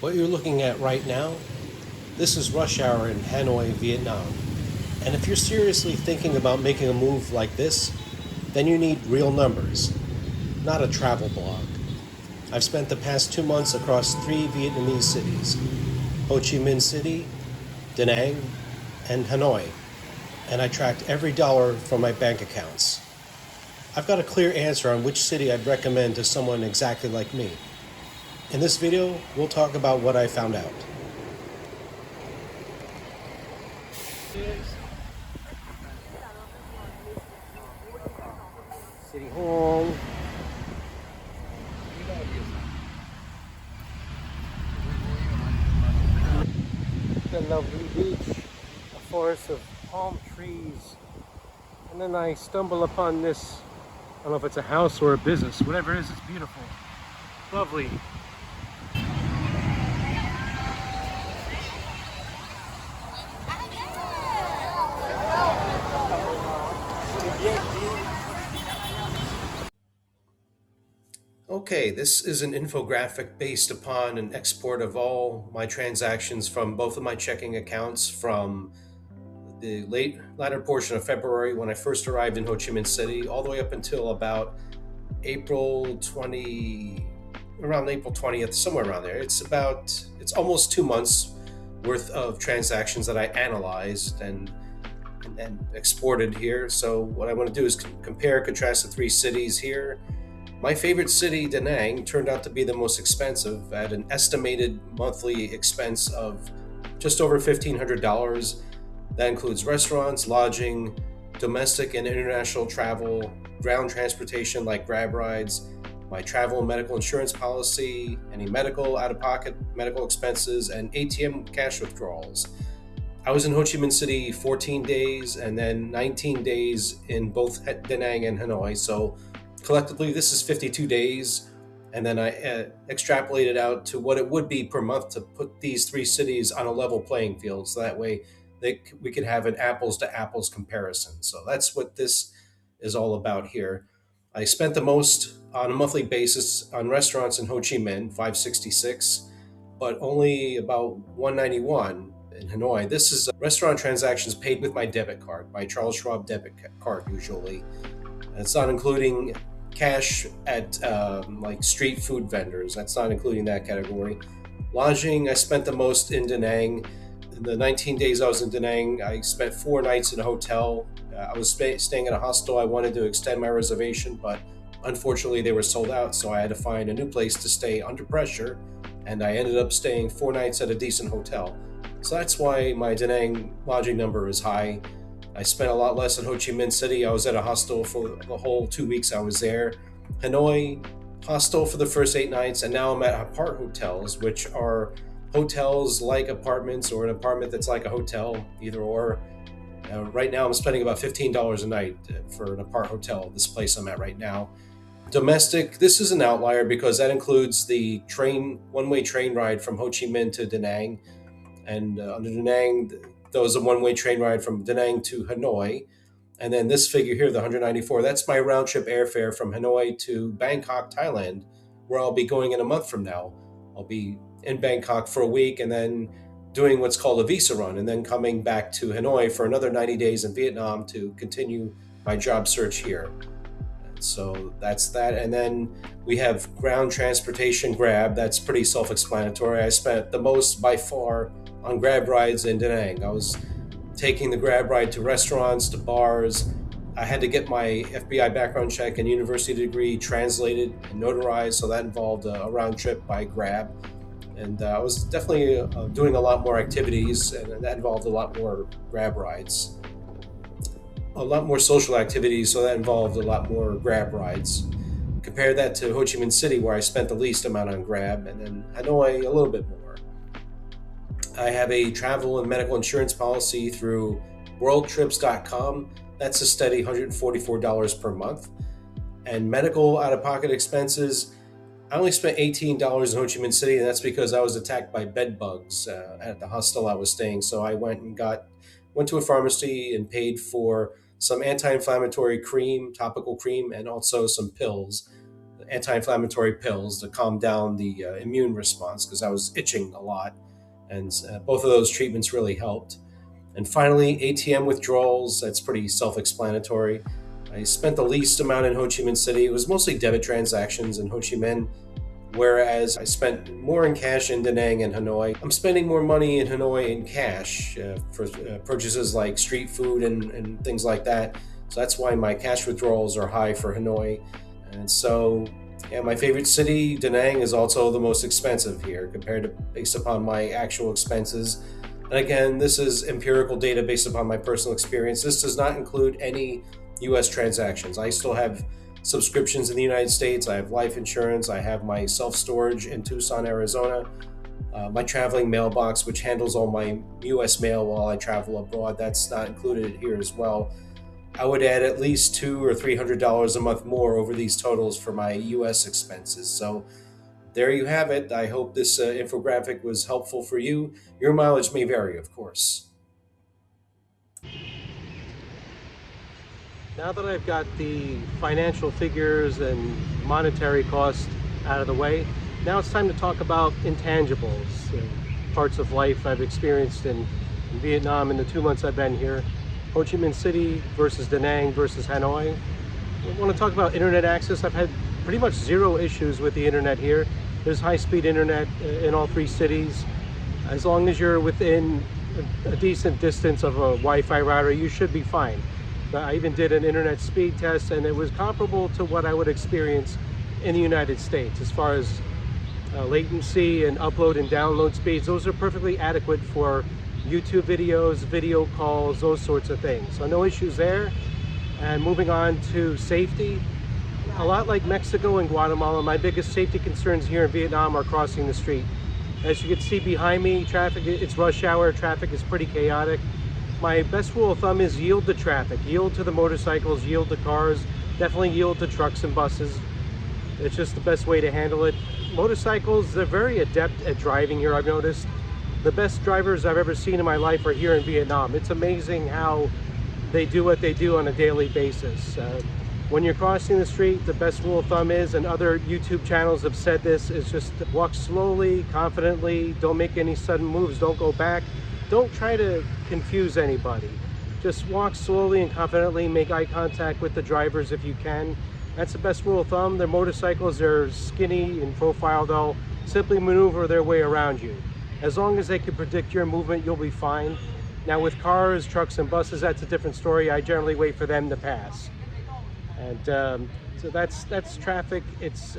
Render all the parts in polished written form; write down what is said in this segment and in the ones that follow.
What you're looking at right now, this is rush hour in Hanoi, Vietnam. And if you're seriously thinking about making a move like this, then you need real numbers, not a travel blog. I've spent the past 2 months across 3 Vietnamese cities: Ho Chi Minh City, Da Nang, and Hanoi, and I tracked every dollar from my bank accounts. I've got a clear answer on which city I'd recommend to someone exactly like me. In this video, we'll talk about what I found out. City Hall. The lovely beach, a forest of palm trees, and then I stumble upon this. I don't know if it's a house or a business. Whatever it is, it's beautiful. Lovely. Okay, this is an infographic based upon an export of all my transactions from both of my checking accounts from the latter portion of February when I first arrived in Ho Chi Minh City, all the way up until about April 20, around April 20th, somewhere around there. It's almost 2 months worth of transactions that I analyzed and exported here. So what I want to do is compare, contrast the three cities here. My favorite city, Da Nang, turned out to be the most expensive at an estimated monthly expense of just over $1,500. That includes restaurants, lodging, domestic and international travel, ground transportation like Grab rides, my travel and medical insurance policy, any medical out-of-pocket medical expenses, and ATM cash withdrawals. I was in Ho Chi Minh City 14 days and then 19 days in both Da Nang and Hanoi. So collectively, this is 52 days. And then I extrapolated out to what it would be per month to put these three cities on a level playing field. So that way we could have an apples to apples comparison. So that's what this is all about here. I spent the most on a monthly basis on restaurants in Ho Chi Minh, 566, but only about 191 in Hanoi. This is restaurant transactions paid with my debit card, my Charles Schwab debit card usually. It's not including cash at like street food vendors. That's not including that category. Lodging, I spent the most in Da Nang. In the 19 days I was in Da Nang, I spent 4 nights in a hotel. I was staying in a hostel. I wanted to extend my reservation, but unfortunately they were sold out, so I had to find a new place to stay under pressure, and I ended up staying 4 nights at a decent hotel. So that's why my Da Nang lodging number is high. I spent a lot less in Ho Chi Minh City. I was at a hostel for the whole 2 weeks I was there. Hanoi, hostel for the first 8 nights, and now I'm at apart hotels, which are hotels like apartments or an apartment that's like a hotel, either or. Right now I'm spending about $15 a night for an apart hotel, this place I'm at right now. Domestic, this is an outlier because that includes the one-way train ride from Ho Chi Minh to Da Nang. And under Da Nang, there was a one-way train ride from Da Nang to Hanoi. And then this figure here, the 194, that's my round trip airfare from Hanoi to Bangkok, Thailand, where I'll be going in a month from now. I'll be in Bangkok for a week and then doing what's called a visa run, and then coming back to Hanoi for another 90 days in Vietnam to continue my job search here. So that's that. And then we have ground transportation, Grab. That's pretty self-explanatory. I spent the most by far on Grab rides in Da Nang. I was taking the Grab ride to restaurants, to bars. I had to get my FBI background check and university degree translated and notarized, so that involved a round trip by Grab. And I was definitely doing a lot more activities, and that involved a lot more Grab rides. A lot more social activities, so that involved a lot more Grab rides. Compare that to Ho Chi Minh City, where I spent the least amount on Grab, and then Hanoi a little bit more. I have a travel and medical insurance policy through worldtrips.com. That's a steady $144 per month. And medical out-of-pocket expenses, I only spent $18 in Ho Chi Minh City, and that's because I was attacked by bed bugs at the hostel I was staying. So I went to a pharmacy and paid for some anti-inflammatory cream, topical cream, and also some pills. anti-inflammatory pills to calm down the immune response because I was itching a lot, and both of those treatments really helped. And finally, ATM withdrawals. That's pretty self-explanatory. I spent the least amount in Ho Chi Minh City. It was mostly debit transactions in Ho Chi Minh, whereas I spent more in cash in Da Nang and Hanoi. I'm spending more money in Hanoi in cash for purchases like street food and things like that. So that's why my cash withdrawals are high for Hanoi. And so, yeah, my favorite city, Da Nang, is also the most expensive here compared to based upon my actual expenses. And again, this is empirical data based upon my personal experience. This does not include any US transactions. I still have subscriptions in the United States. I have life insurance. I have my self-storage in Tucson, Arizona. My traveling mailbox, which handles all my US mail while I travel abroad, that's not included here as well. I would add at least $200 or $300 a month more over these totals for my US expenses. So there you have it. I hope this infographic was helpful for you. Your mileage may vary, of course. Now that I've got the financial figures and monetary cost out of the way, now it's time to talk about intangibles, parts of life I've experienced in Vietnam in the 2 months I've been here. Ho Chi Minh City versus Da Nang versus Hanoi. I want to talk about internet access. I've had pretty much zero issues with the internet here. There's high-speed internet in all three cities. As long as you're within a decent distance of a Wi-Fi router, you should be fine. I even did an internet speed test, and it was comparable to what I would experience in the United States as far as latency and upload and download speeds. Those are perfectly adequate for YouTube videos, video calls, those sorts of things. So no issues there. And moving on to safety, a lot like Mexico and Guatemala, my biggest safety concerns here in Vietnam are crossing the street. As you can see behind me, traffic, it's rush hour, traffic is pretty chaotic. My best rule of thumb is yield to traffic, yield to the motorcycles, yield to cars, definitely yield to trucks and buses. It's just the best way to handle it. Motorcycles, they're very adept at driving here, I've noticed. The best drivers I've ever seen in my life are here in Vietnam. It's amazing how they do what they do on a daily basis. When you're crossing the street, the best rule of thumb is, and other YouTube channels have said this, is just walk slowly, confidently, don't make any sudden moves, don't go back. Don't try to confuse anybody. Just walk slowly and confidently, make eye contact with the drivers if you can. That's the best rule of thumb. Their motorcycles, they're skinny in profile, they'll simply maneuver their way around you. As long as they can predict your movement, you'll be fine. Now with cars, trucks, and buses, that's a different story. I generally wait for them to pass. And so that's traffic. It's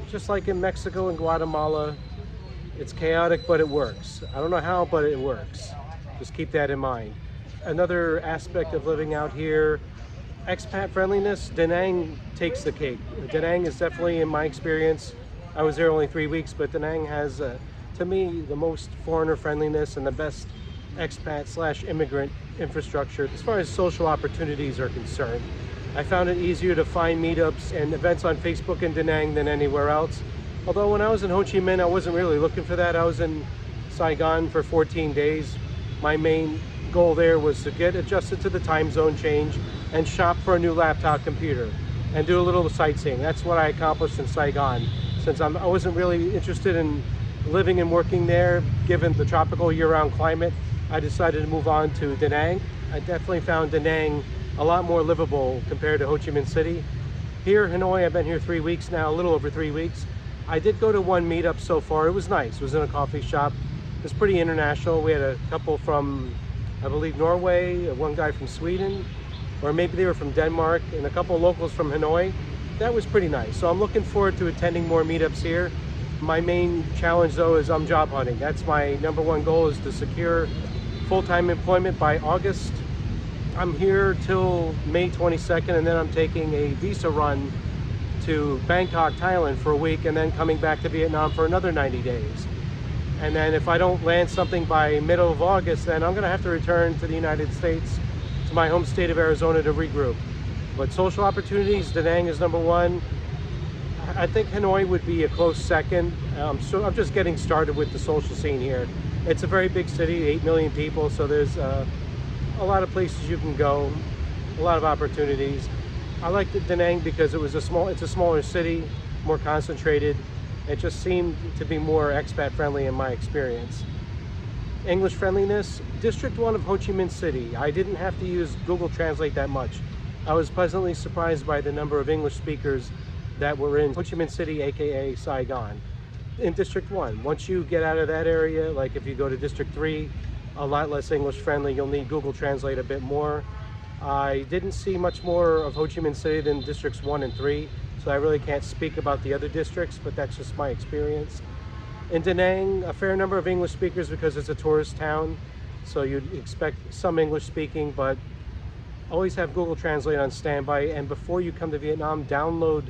just like in Mexico and Guatemala. It's chaotic, but it works. I don't know how, but it works. Just keep that in mind. Another aspect of living out here, expat friendliness, Da Nang takes the cake. Da Nang is definitely, in my experience, I was there only 3 weeks, but Da Nang has, to me, the most foreigner friendliness and the best expat/immigrant infrastructure as far as social opportunities are concerned. I found it easier to find meetups and events on Facebook in Da Nang than anywhere else. Although when I was in Ho Chi Minh, I wasn't really looking for that. I was in Saigon for 14 days. My main goal there was to get adjusted to the time zone change and shop for a new laptop computer and do a little sightseeing. That's what I accomplished in Saigon. Since I wasn't really interested in living and working there, given the tropical year-round climate, I decided to move on to Da Nang. I definitely found Da Nang a lot more livable compared to Ho Chi Minh City. Here, Hanoi, I've been here 3 weeks now, a little over 3 weeks. I did go to one meetup so far. It was nice. It was in a coffee shop. It was pretty international. We had a couple from, I believe, Norway, one guy from Sweden, or maybe they were from Denmark, and a couple of locals from Hanoi. That was pretty nice. So I'm looking forward to attending more meetups here. My main challenge, though, is I'm job hunting. That's my #1 goal, is to secure full-time employment by August. I'm here till May 22nd, and then I'm taking a visa run to Bangkok, Thailand for a week, and then coming back to Vietnam for another 90 days. And then if I don't land something by middle of August, then I'm gonna have to return to the United States, to my home state of Arizona, to regroup. But social opportunities, Da Nang is #1. I think Hanoi would be a close second. So I'm just getting started with the social scene here. It's a very big city, 8 million people, so there's a lot of places you can go, a lot of opportunities. I liked Da Nang because it's a smaller city, more concentrated. It just seemed to be more expat friendly in my experience. English friendliness, District 1 of Ho Chi Minh City. I didn't have to use Google Translate that much. I was pleasantly surprised by the number of English speakers that were in Ho Chi Minh City, aka Saigon. In District 1, once you get out of that area, like if you go to District 3, a lot less English friendly, you'll need Google Translate a bit more. I didn't see much more of Ho Chi Minh City than Districts 1 and 3, so I really can't speak about the other districts, but that's just my experience. In Da Nang, a fair number of English speakers because it's a tourist town, so you'd expect some English speaking, but always have Google Translate on standby. And before you come to Vietnam, download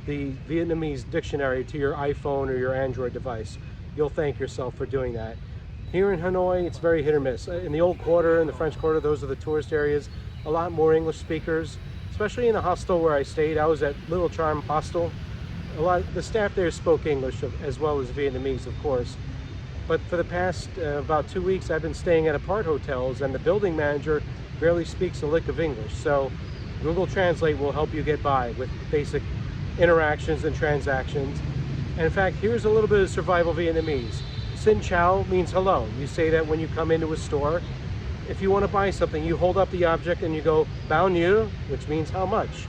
the Vietnamese dictionary to your iPhone or your Android device. You'll thank yourself for doing that. Here in Hanoi, it's very hit or miss. In the Old Quarter and the French Quarter, those are the tourist areas. A lot more English speakers, especially in the hostel where I stayed. I was at Little Charm Hostel. The staff there spoke English as well as Vietnamese, of course. But for the past about 2 weeks, I've been staying at apart hotels, and the building manager barely speaks a lick of English. So Google Translate will help you get by with basic interactions and transactions. And in fact, here's a little bit of survival Vietnamese. Xin chào means hello. You say that when you come into a store. If you want to buy something, you hold up the object and you go bao nhiêu, which means how much.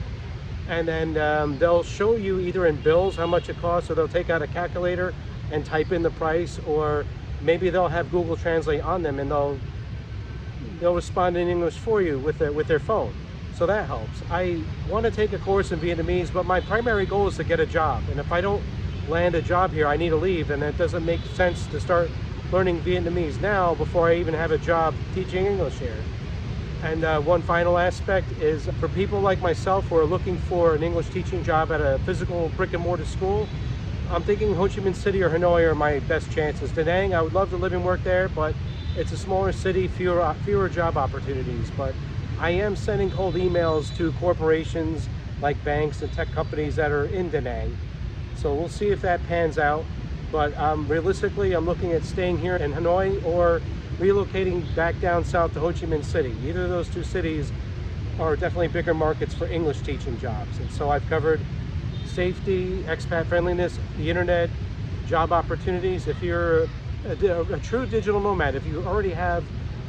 And then they'll show you either in bills how much it costs, or they'll take out a calculator and type in the price, or maybe they'll have Google Translate on them and they'll respond in English for you with their phone. So that helps. I want to take a course in Vietnamese, but my primary goal is to get a job. And if I don't land a job here, I need to leave, and it doesn't make sense to start learning Vietnamese now before I even have a job teaching English here. And one final aspect is for people like myself who are looking for an English teaching job at a physical brick and mortar school, I'm thinking Ho Chi Minh City or Hanoi are my best chances. Da Nang, I would love to live and work there, but it's a smaller city, fewer job opportunities. But I am sending cold emails to corporations like banks and tech companies that are in Da Nang. So we'll see if that pans out. But realistically, I'm looking at staying here in Hanoi or relocating back down south to Ho Chi Minh City. Either of those two cities are definitely bigger markets for English teaching jobs. And so I've covered safety, expat friendliness, the internet, job opportunities. If you're a true digital nomad, if you already have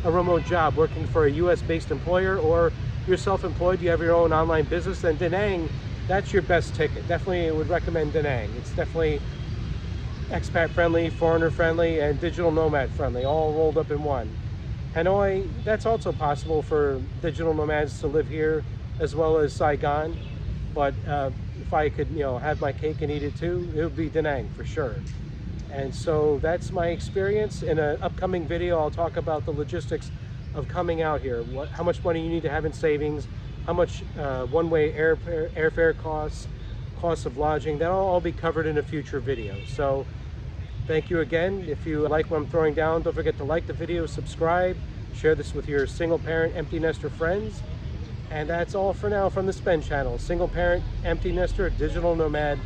a remote job working for a US based employer, or you're self-employed, you have your own online business, then Da Nang, that's your best ticket. Definitely would recommend Da Nang. It's definitely expat friendly, foreigner friendly, and digital nomad friendly, all rolled up in one. Hanoi, that's also possible for digital nomads to live here, as well as Saigon. But if I could, have my cake and eat it too, it would be Da Nang for sure. And so that's my experience. In an upcoming video, I'll talk about the logistics of coming out here, how much money you need to have in savings, how much one-way airfare costs of lodging. That'll all be covered in a future video. So thank you again. If you like what I'm throwing down, don't forget to like the video, subscribe, share this with your single parent, empty nester friends. And that's all for now from the Spend channel. Single parent, empty nester, digital nomad,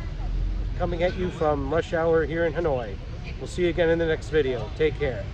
coming at you from rush hour here in Hanoi. We'll see you again in the next video. Take care.